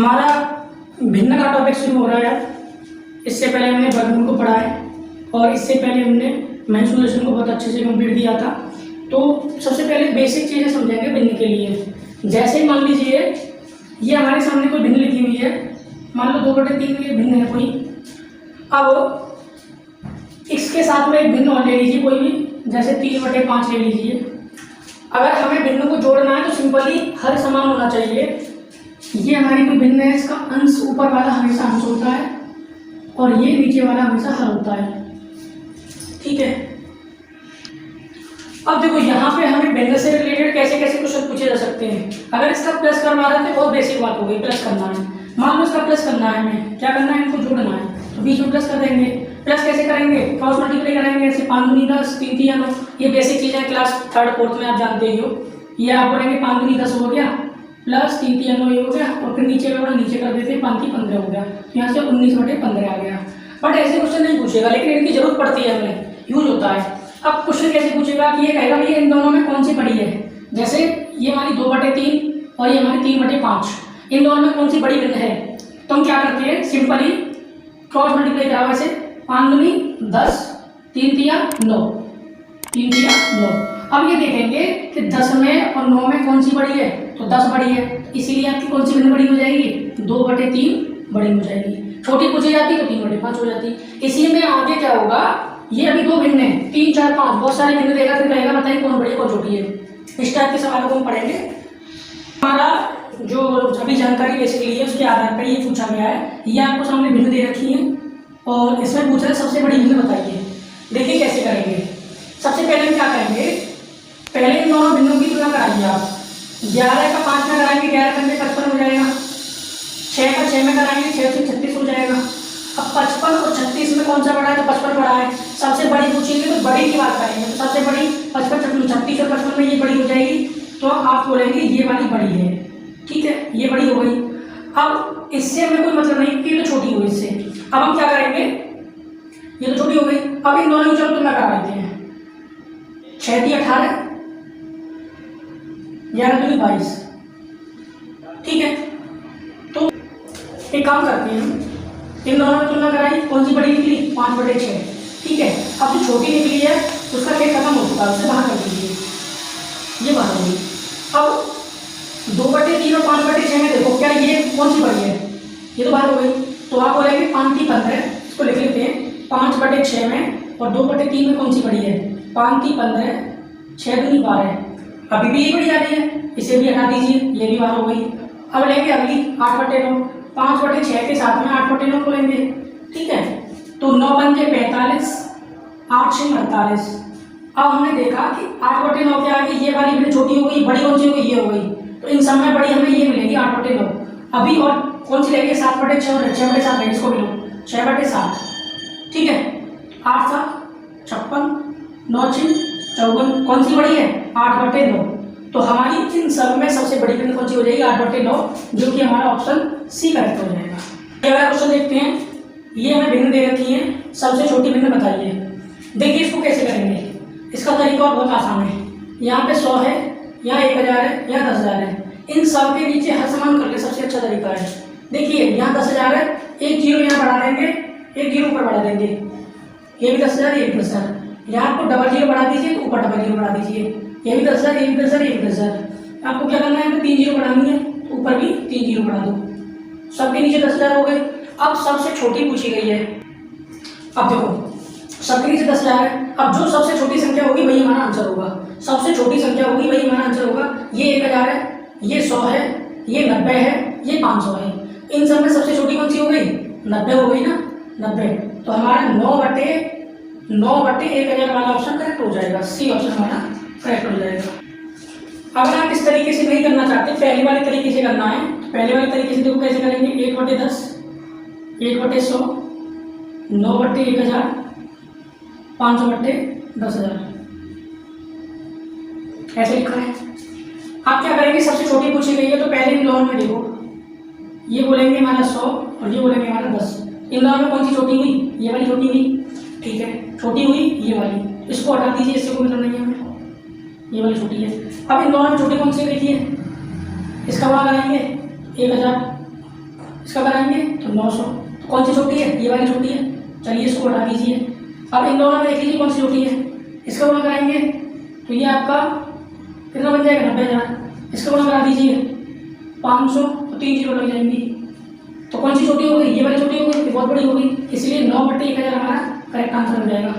हमारा भिन्न का टॉपिक शुरू हो रहा है। इससे पहले हमने वर्गमूल को पढ़ा है और इससे पहले हमने मेंसुरेशन को बहुत अच्छे से कंप्लीट किया था। तो सबसे पहले बेसिक चीज़ें समझेंगे भिन्न के लिए। जैसे मान लीजिए ये हमारे सामने कोई भिन्न लिखी हुई है, मान लो 2/3 ये भिन्न है कोई। अब इसके साथ में एक भिन्न और ले लीजिए कोई भी, जैसे 3/5 ले लीजिए। अगर हमें भिन्न को जोड़ना है तो सिंपली हर समान होना चाहिए। ये हमारी कोई भिन्न है, इसका अंश ऊपर वाला हमेशा अंश होता है और ये नीचे वाला हमेशा हर होता है। ठीक है, अब देखो यहाँ पे हमें भिन्न से रिलेटेड कैसे कैसे क्वेश्चन पूछे जा सकते हैं। अगर इसका प्लस करवा रहे थे, बहुत बेसिक बात हो गई, प्लस करना है। मान लो इसका प्लस करना है, हमें क्या करना है, इनको जोड़ना है, तो बीच में प्लस कर देंगे। प्लस कैसे करेंगे, क्रॉस मल्टीप्लाई करेंगे, ऐसे 5 दूनी 10, 3 3 9। ये बेसिक चीज़ें क्लास 3rd 4th में आप जानते ही हो। ये आप बोलेंगे 5 दूनी 10 हो गया, प्लस 3 3 9 ये हो गया, और फिर नीचे का नीचे कर देते हैं, 5 3 15 हो गया। यहाँ से 19/15 आ गया। बट ऐसे क्वेश्चन नहीं पूछेगा, लेकिन इनकी जरूरत पड़ती है, हमें यूज होता है। अब क्वेश्चन कैसे पूछेगा कि ये कहेगा भैया इन दोनों में कौन सी बड़ी है। जैसे ये हमारी 2/3 और ये हमारी 3/5, इन दोनों में कौन सी बड़ी भिन्न है। तो हम क्या करते हैं, सिंपली क्रॉस मल्टीप्लाई करा, वैसे 5 दूनी 10, 3 3 9, 3 3 9। अब ये देखेंगे कि 10 में और 9 में कौन सी बड़ी है, तो 10 बड़ी है, इसीलिए आपकी कौन सी भिन्न बड़ी हो जाएगी, 2/3 बड़ी हो जाएगी। छोटी पूछी जाती तो 3/5 हो जाती। इसी में आगे क्या होगा, ये अभी 2 भिन्न है, 3 4 5 बहुत सारे भिन्न देगा, फिर कहेगा बताइए कौन बड़ी कौन छोटी है। इस टाइप के सवालों को हम पढ़ेंगे। हमारा जो सभी जानकारी बेसिकली है उसके आधार पर ये पूछा गया है। ये आपको सामने भिन्न दे रखी है और इसमें पूछ रहे सबसे बड़ी भिन्न बताइए। देखिए कैसे करेंगे। सबसे पहले हम क्या करेंगे, पहले इन दोनों भिन्नों की तुलना कराइए आप। 11 का 5 में कराएंगे, 11 में 55 हो जाएगा। 6 का 6 में कराएंगे, 6 से 36 हो जाएगा। अब 55 और 36 में कौन सा बड़ा है, तो 55 बड़ा है। सबसे बड़ी पूछेंगे तो बड़ी की बात करेंगे, तो सबसे बड़ी 55 36 और 55 में ये बड़ी हो जाएगी, तो आप बोलेंगे ये वाली बड़ी है। ठीक है, ये बड़ी हो गई। अब इससे हमें कोई मतलब नहीं कि ये तो छोटी हो इससे। अब हम क्या करेंगे, ये तो छोटी हो गई। अब इन दोनों की चलो तुलना करा लेते हैं। 6 3 18, 11 दूनी 22। ठीक है, तो एक काम करते हैं, इन दोनों में तुलना कराई, कौन सी बड़ी निकली, 5/6। ठीक है, अब जो छोटी निकली है उसका खेल खत्म हो चुका है, उसे बाहर कर दीजिए, ये बाहर होगी। अब 2/3 और 5/6 में देखो क्या ये कौन सी बड़ी है, ये तो बाहर हो गई। तो आप बोलेंगे 5 3 15, इसको लिख लेते हैं। 5/6 में और 2/3 में कौन सी बड़ी है, 5 3 15, 6 दूनी 12। अभी भी ये बड़ी आ रही है, इसे भी हटा दीजिए, ये भी बाहर हो गई। अब लेंगे अगली 8/9, 5/6 के साथ में 8/9 को लेंगे। ठीक है, तो 9 पंजे 45, 8 6 48। अब हमने देखा कि 8/9 के आगे ये वाली भिन्न छोटी हो गई, बड़ी कौन सी हो गई, ये हो गई। तो इन सब में बड़ी हमें ये मिलेगी 8/9। अभी और कौन सी लेंगे, 7/6 और 6/7 लेंगे, इसको भी लो 6/7। ठीक है, 8 7 56, 9 6 54, कौन सी बड़ी है, 8/9। तो हमारी इन सब में सबसे बड़ी भिन्न कौन सी हो जाएगी, 8/9, जो कि हमारा ऑप्शन सी करेक्ट हो जाएगा। अगला क्वेश्चन देखते हैं। ये हमें भिन्न दे रखी है, सबसे छोटी भिन्न बताइए। देखिए इसको कैसे करेंगे, इसका तरीका बहुत आसान है। यहाँ पे 100 है, यहाँ 1000 है, यहाँ 10,000 है। इन सब के नीचे हर समान करके सबसे अच्छा तरीका है। देखिए यहाँ 10,000 है, एक जीरो यहाँ बढ़ा देंगे, एक जीरो ऊपर बढ़ा देंगे, ये भी 10,000, ये भी 10,000। यहाँ आपको डबल जीरो बढ़ा दीजिए तो ऊपर डबल जीरो बढ़ा दीजिए, ये भी 10,000, ये भी 10,000, ये भी 10,000। आपको क्या करना है, 3 जीरो बढ़ानी है तो ऊपर भी 3 जीरो बढ़ा दो, सबके नीचे 10,000 हो गए। अब सबसे छोटी पूछी गई है। अब देखो सबके नीचे 10,000 है, अब जो सबसे छोटी संख्या होगी वही हमारा आंसर होगा। सबसे छोटी संख्या होगी वही हमारा आंसर होगा। ये 1000 है, ये 100 है, ये 90 है, ये 500 है। इन सब में सबसे छोटी कौन सी हो गई, 90 हो गई ना, 90। तो हमारा 9/1000 वाला ऑप्शन करेक्ट हो जाएगा, सी ऑप्शन हमारा करेक्ट हो जाएगा। अगर आप इस तरीके से नहीं करना चाहते, पहले वाले तरीके से करना है, तो पहले वाले तरीके से देखो कैसे करेंगे। 1/10, 1/100, 9/1000, 500/10,000, ऐसे लिखा है। आप क्या करेंगे, सबसे छोटी पूछी गई है तो पहले इन दोनों में देखो, ये बोलेंगे हमारा 100 और ये बोलेंगे हमारा 10। इन दोनों में कौन सी छोटी हुई, ये वाली छोटी हुई। ठीक है, छोटी हुई ये वाली, इसको हटा दीजिए, इससे कोई मतलब नहीं है हमें, ये वाली छोटी है। अब इन दोनों में छोटी कौन सी देखिए, इसका मान लगाएंगे 1000, इसका कराएंगे तो 900। तो कौन सी छोटी है? ये वाली छोटी है। चलिए इसको हटा दीजिए। अब इन दोनों में देख लीजिए कौन सी छोटी है। इसका गुणा कराएंगे तो ये आपका कितना बन जाएगा? 90,000। इसका गुणा करा दीजिए 500, तो 3 जीरो लग जाएंगी। तो कौन सी छोटी हो गई? ये वाली छोटी हो गई, ये बहुत बड़ी हो गई, इसलिए 9/1000 हमारा करेक्ट आंसर हो जाएगा।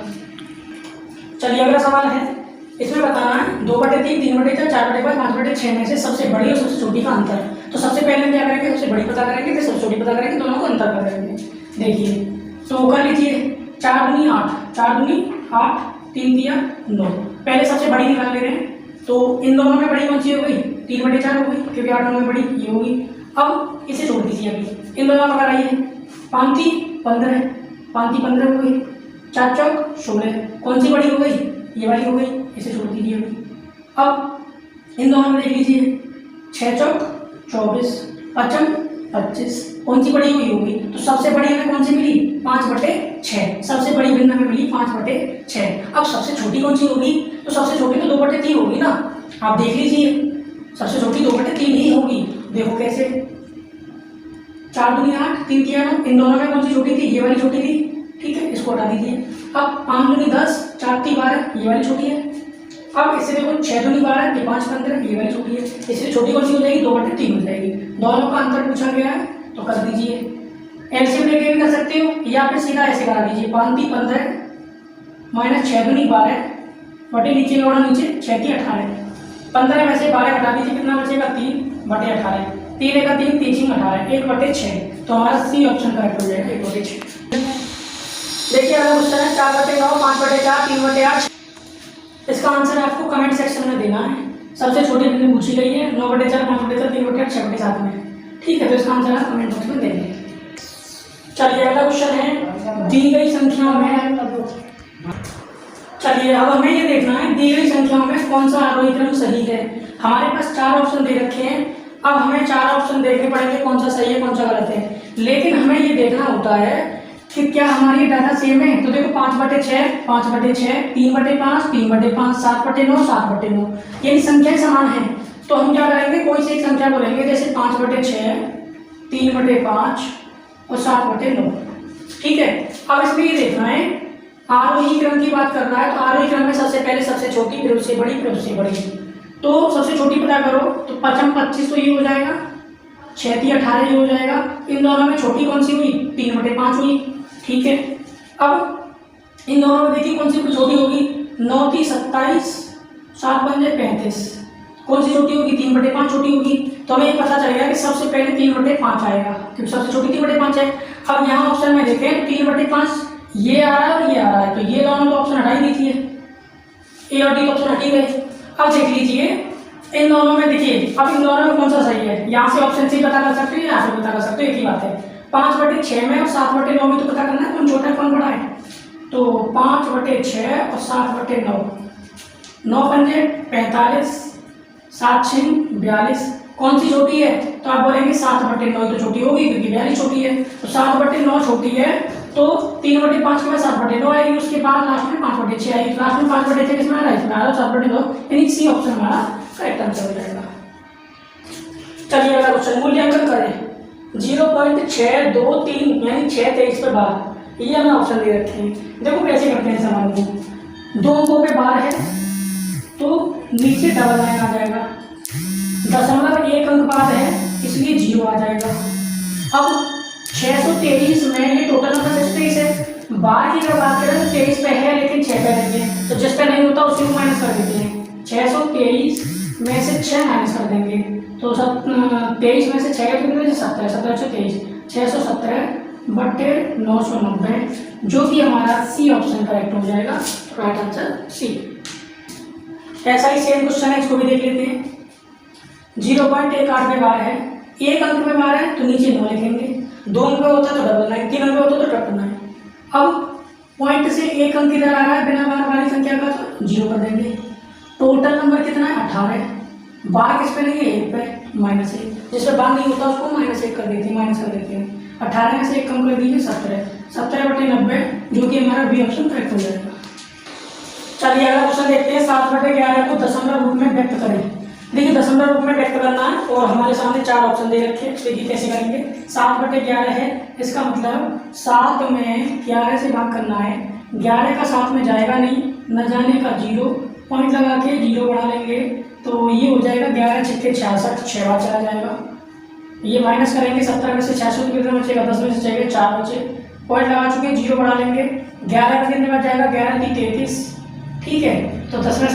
चलिए अगला सवाल है, इसमें बताना है 2/3, 3/4, 4/5, 5/6 में से सबसे बड़ी और सबसे छोटी का अंतर। तो सबसे पहले हम क्या करेंगे? सबसे बड़ी पता करेंगे, फिर सबसे छोटी पता करेंगे, दोनों को अंतर करेंगे। देखिए तो कर लीजिए 4 दूनी 8, 4 दूनी 8, 3 दिया 9। पहले सबसे बड़ी निकाल ले रहे हैं, तो इन दोनों में बड़ी कौन सी हो गई? 3/4 हो गई, क्योंकि 8 में बड़ी ये होगी। अब इसे छोड़ दीजिए, अभी इन दोनों का कराइए। 5 3 15, 5 3 15 हो गई, 4 चौक 16, कौन सी बड़ी हो गई? ये वाली हो गई, इसे छोड़ दीजिए अभी। अब इन दोनों में देख लीजिए 6 चौक 24, 5 25, कौन सी बड़ी हुई होगी? तो सबसे बड़ी हमें कौन सी मिली? 5/6। सबसे बड़ी भिन्न हमें मिली 5/6। अब सबसे छोटी कौन सी होगी? तो सबसे छोटी तो 2/3 होगी ना। आप देख लीजिए सबसे छोटी 2/3 ही होगी। देखो कैसे, 4 दूनी 8, 3 3 9, इन दोनों में कौन सी छोटी थी? ये वाली छोटी थी। ठीक है, इसको हटा दीजिए। अब 5 दूनी 10, 4 3 12, ये वाली छोटी है। अब इससे देखो 6 दूनी 12, ये 5 15, ये वाली छोटी है। इसलिए छोटी कौन सी हो जाएगी? 2/3 हो जाएगी। दोनों का अंतर पूछा गया है तो कर दीजिए। एलसीएम लेके भी कर सकते हो या फिर सीधा ऐसे करा दीजिए। 5 3 15 माइनस 6 दूनी 12 बटे नीचे लौड़ा नीचे 6 3 18, 15 में से 12 हटा दीजिए, कितना बचेगा? 3/18, 3 1 3, 3 6 18, 1/6। तो हमारा सी ऑप्शन करेक्ट हो जाएगा, 1/6। देखिए अगला क्वेश्चन है 4/9, 5/4, 3/8। इसका आंसर आपको कमेंट सेक्शन में देना है। सबसे छोटी बिंदु पूछी गई है 9/4, 5/4, 3/8, 6/7 में। ठीक है, तो इसका आंसर आप कमेंट बॉक्स में देंगे। चलिए अगला क्वेश्चन है, दी गई संख्याओं में, चलिए अब हमें ये देखना है दी गई संख्याओं में कौन सा आरोही क्रम सही है। हमारे पास 4 ऑप्शन दे रखे हैं। अब हमें 4 ऑप्शन देखने पड़ेंगे कौन सा सही है कौन सा गलत है। लेकिन हमें ये देखना होता है कि क्या हमारी डाटा सेम है। तो देखो 5/6, 5/6, 3/5, 3/5, 7/9, 7/9, यानी संख्याएं समान है। तो हम क्या करेंगे? कोई सी एक संख्या बोलेंगे, जैसे 5/6, 3/5 और 7/9। ठीक है, अब इसमें ये देखना है आरोही क्रम की बात कर रहा है, तो आरोही क्रम में सबसे पहले सबसे छोटी, फिर उससे बड़ी, फिर उससे बड़ी। तो सबसे छोटी पता करो तो 5 25, तो ये हो जाएगा। 6 3 18, ये हो जाएगा। इन दोनों में छोटी कौन सी हुई? 3/5 हुई। ठीक है, अब इन दोनों में देखिए कौन सी छोटी होगी? 9 3 27, 7 5 35, कौन सी छोटी होगी? 3/5 छोटी होगी। तो हमें पता चलेगा कि सबसे पहले 3/5 आएगा, क्योंकि सबसे छोटी 3/5 है। अब यहाँ ऑप्शन में देखें 3/5 ये आ रहा है और ये आ रहा है, तो ये दोनों तो ऑप्शन हटा ही दीजिए, ए और डी तो ऑप्शन हट ही गए। अब देख लीजिए इन दोनों में, देखिए अब इन दोनों में कौन सा सही है। यहाँ से ऑप्शन से पता कर सकते हो, यहाँ से पता कर सकते हो, एक ही बात है। 5/6 में और 7/9 में तो पता करना है कौन छोटा है कौन बड़ा है। तो 5/6 और 7/9, 9 पंजे 45, 7 6 42, कौन सी छोटी है? तो आप बोलेंगे 7/9 तो छोटी होगी क्योंकि 42 छोटी है। तो 7/9 छोटी है, तो 3/5 के बाद 7/9 आएगी, उसके बाद लास्ट में 5/6 आएगी। लास्ट में 5/6 किसमें आ रहा है? इसमें आ रहा है 7/9, यानी सी ऑप्शन हमारा करेक्ट आंसर हो जाएगा। चलिए अगला क्वेश्चन, मूल्यांकन करें 0.623 यानी 6 23 पे 12, ये हमें ऑप्शन दे रखे हैं। देखो कैसे करते हैं सवाल को। 2 अंकों पे 12 है तो नीचे डबल लाइन आ जाएगा, 0.1 अंक बाद है इसलिए 0 आ जाएगा। अब 623 में ये टोटल नंबर 623 है। 12 की अगर बात करें तो 23 पे है लेकिन 6 पे नहीं है, तो जिस पे नहीं होता उसी को माइनस कर देते हैं। 623 में से 6 माइनस कर देंगे तो 23 में से 6 कितने? 17, 17 623, 617/990, जो कि हमारा सी ऑप्शन करेक्ट हो जाएगा, राइट आंसर सी। ऐसा ही सेम क्वेश्चन है, इसको भी देख लेते हैं। 0.18 पे 12 है, 1 अंक पे 12 है तो नीचे 9 लिखेंगे, 2 अंक पे होता तो डबल 9, 3 अंक पे होता तो ट्रिपल 9। अब पॉइंट से 1 अंक इधर आ रहा है बिना बार वाली संख्या का, तो 0 कर देंगे। टोटल नंबर कितना है? 18। 12 किस पे नहीं है? 1 पे, -1, जिस पे बार नहीं होता उसको -1 कर देते हैं, माइनस कर देते हैं। 18 में से 1 कम कर दीजिए 17, 17/90, जो कि हमारा बी ऑप्शन करेक्ट हो जाएगा। चलिए अगला क्वेश्चन देखते हैं। 7/11 को दशमलव रूप में व्यक्त करें। देखिए दशमलव रूप में व्यक्त करना है और हमारे सामने 4 ऑप्शन दे रखे हैं। देखिए कैसे करेंगे। 7/11 है, इसका मतलब 7 में 11 से भाग करना है। 11 का 7 में जाएगा नहीं, न जाने का 0, पॉइंट लगा के 0 बढ़ा लेंगे तो ये हो जाएगा 11 छक्के 66, 6 बार चला जाएगा। ये माइनस करेंगे 17 में से 66 कितना बचेगा, 10 में से जाएगा 4 बचे, पॉइंट लगा चुके हैं, 0 बढ़ा लेंगे। 11 का कितने बाद जाएगा, 11 3 33, ठीक है। तो 10 में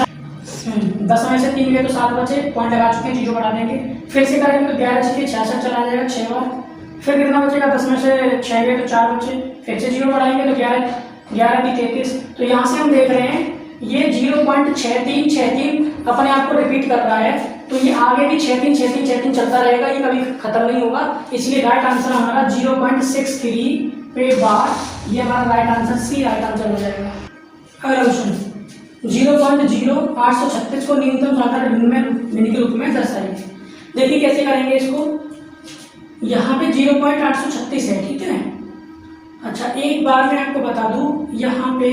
से 3 गए तो 7 बचे, पॉइंट लगा चुके हैं, 0 बढ़ा देंगे। फिर से करेंगे तो 11 छक्के 66 चला जाएगा 6 बार। फिर कितना बचेगा, 10 में से 6 गए तो 4 बचे, फिर से 0 बढ़ाएंगे तो 11 3 33। तो यहाँ से हम देख रहे हैं ये 0.6363 अपने आप को रिपीट कर रहा है, तो ये आगे भी 636363 चलता रहेगा, ये कभी खत्म नहीं होगा। इसलिए राइट आंसर हमारा 0.63 पे बार, ये हमारा right answer C right answer हो जाएगा। अगला क्वेश्चन 0.0836 को न्यूनतम साधारण भिन्न के रूप में दर्शाइए। देखिए कैसे करेंगे इसको। यहाँ पे 0.836 है, ठीक है। अच्छा एक बार मैं आपको बता दूं, यहाँ पे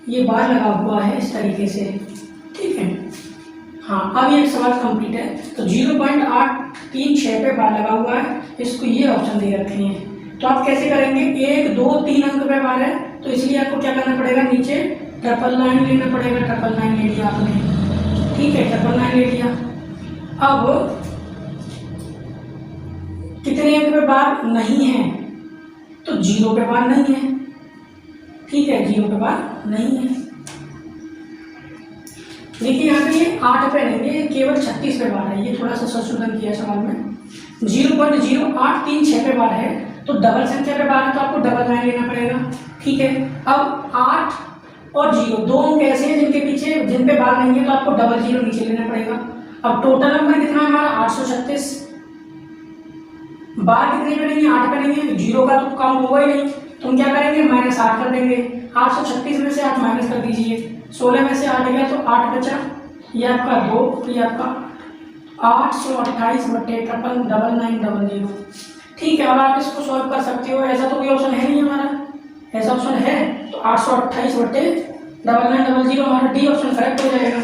ये बार लगा हुआ है इस तरीके से, ठीक है। हाँ अब ये सवाल कंप्लीट है। तो 0.836 पे बार लगा हुआ है, इसको ये ऑप्शन दे रखे हैं। तो आप कैसे करेंगे, 1 2 3 अंक पे बार है, तो इसलिए आपको क्या करना पड़ेगा, नीचे 999 लेना पड़ेगा। 999 ले लिया आपने, ठीक है, 999 ले लिया। अब कितने अंक पे बार नहीं है, तो 0 पे बार नहीं है, ठीक है, 0 पे बार नहीं है। देखिए यहाँ पे ये 8 पे नहीं है, केवल 36 पे बार है, ये थोड़ा सा संशोधन किया सवाल में। 0.0836 पे बार है, तो डबल संख्या पे बार है तो आपको 999 लेना पड़ेगा, ठीक है। अब 8 और 0 दो अंक ऐसे हैं जिन पे बार नहीं है, तो आपको 00 नीचे लेना पड़ेगा। अब टोटल नंबर कितना है हमारा, 836। बार कितने पे नहीं है, 8 पे नहीं है, 0 का तो काउंट होगा ही नहीं, तो हम क्या करेंगे, -8 कर देंगे। 836 में से 8 माइनस कर दीजिए, 16 में से 8 गया तो 8 बचा, ये आपका 2, तो ये आपका 828/539900, ठीक है। अब आप इसको सॉल्व कर सकते हो, ऐसा तो कोई ऑप्शन है नहीं हमारा, ऐसा ऑप्शन है तो 828/9900 हमारा डी ऑप्शन करेक्ट हो जाएगा।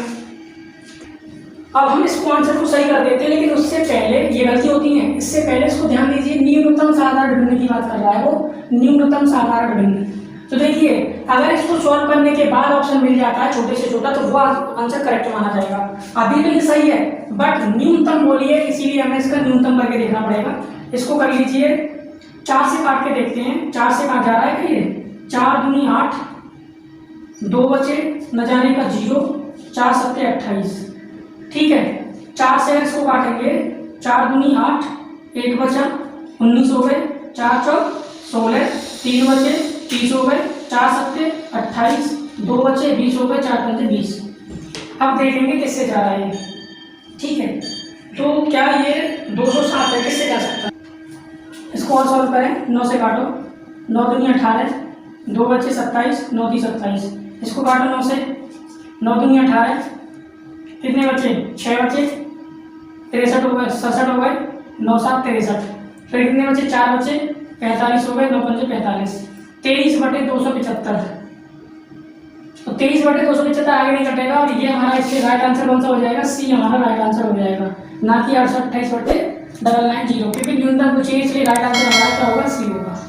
अब हम इसको आंसर को सही कर देते हैं, लेकिन उससे पहले ये गलती होती है, इससे पहले इसको ध्यान दीजिए, न्यूनतम साधारण भिन्न की बात कर रहा है वो, न्यूनतम साधारण भिन्न। तो देखिए अगर इसको सॉल्व करने के बाद ऑप्शन मिल जाता है छोटे से छोटा, तो वो आंसर करेक्ट माना जाएगा। अभी तो ये सही है, बट न्यूनतम बोलिए, इसीलिए हमें इसका न्यूनतम करके देखना पड़ेगा। इसको कर लीजिए, 4 से काट के देखते हैं, 4 से काट जा रहा है कि 4 दूनी 8, 2 बचे, न जाने का 0, 4 7 28, ठीक है। 4 से इसको काटेंगे, 4 दूनी 8, 1 बचा, 19 हो गए, 4 चौक 16, 3 बचे, 30 हो गए, 4 7 28, 2 बचे, 20 हो गए, 4 5 20। अब देखेंगे किससे जा रहा है ये, ठीक है। तो क्या ये 207 है, किससे जा सकता है, इसको और सॉल्व करें। 9 से काटो, 9 दूनी 18, 2 बचे 27, 9 3 27, इसको काटो 9 से, 9 दूनी 18, कितने बचे, 6 बचे, 63 हो गए, 67 हो गए, 9 7 63, फिर कितने बचे, 4 बचे, 45 हो गए, 9 5 45, 23/275। तो 23/275 आगे नहीं कटेगा, और ये हमारा इससे राइट आंसर कौन सा हो जाएगा, सी हमारा राइट आंसर हो जाएगा, ना कि 828/990, क्योंकि न्यूनतम कुछ है, इसलिए राइट आंसर हमारा क्या होगा, सी होगा।